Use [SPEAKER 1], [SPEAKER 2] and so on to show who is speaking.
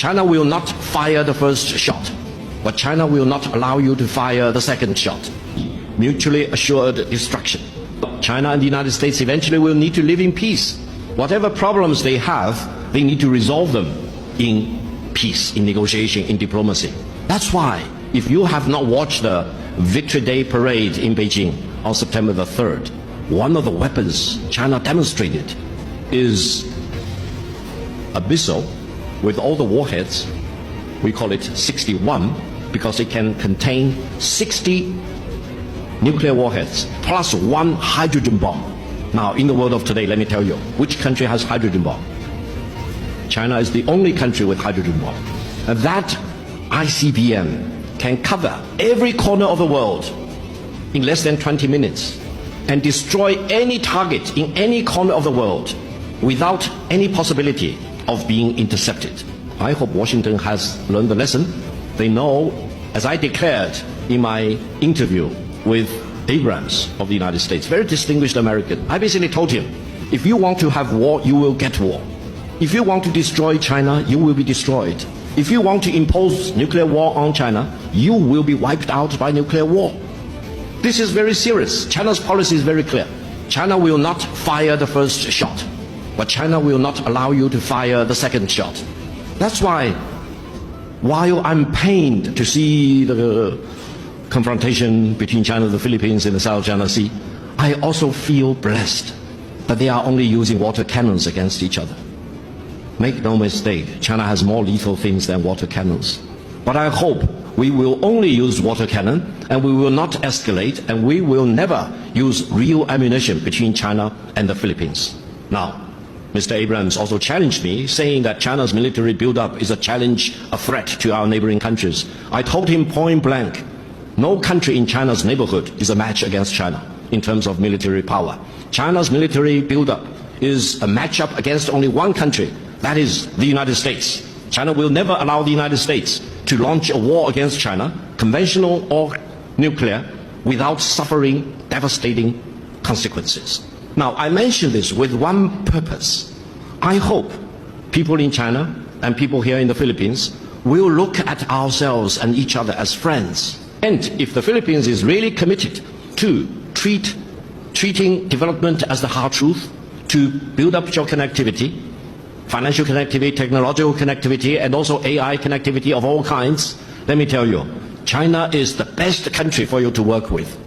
[SPEAKER 1] China will not fire the first shot, but China will not allow you to fire the second shot. Mutually assured destruction. China and the United States eventually will need to live in peace. Whatever problems they have, they need to resolve them in peace, in negotiation, in diplomacy. That's why, if you have not watched the Victory Day parade in Beijing on September the 3rd, one of the weapons China demonstrated is a missile with all the warheads. We call it 61 because it can contain 60 nuclear warheads plus one hydrogen bomb. Now, in the world of today, let me tell you, which country has hydrogen bomb? China is the only country with hydrogen bomb. And that ICBM can cover every corner of the world in less than 20 minutes and destroy any target in any corner of the world without any possibility of being intercepted. I hope Washington has learned the lesson. They know, as I declared in my interview with Abrams of the United States, very distinguished American, I basically told him, if you want to have war, you will get war. If you want to destroy China, you will be destroyed. If you want to impose nuclear war on China, you will be wiped out by nuclear war. This is very serious. China's policy is very clear. China will not fire the first shot, but China will not allow you to fire the second shot. That's why, while I'm pained to see the confrontation between China and the Philippines in the South China Sea, I also feel blessed that they are only using water cannons against each other. Make no mistake, China has more lethal things than water cannons. But I hope we will only use water cannon and we will not escalate, and we will never use real ammunition between China and the Philippines. Now, Mr. Abrams also challenged me, saying that China's military buildup is a challenge, a threat to our neighboring countries. I told him point blank, no country in China's neighborhood is a match against China in terms of military power. China's military buildup is a matchup against only one country, that is the United States. China will never allow the United States to launch a war against China, conventional or nuclear, without suffering devastating consequences. Now, I mention this with one purpose. I hope people in China and people here in the Philippines will look at ourselves and each other as friends. And if the Philippines is really committed to treating development as the hard truth, to build up your connectivity, financial connectivity, technological connectivity, and also AI connectivity of all kinds, let me tell you, China is the best country for you to work with.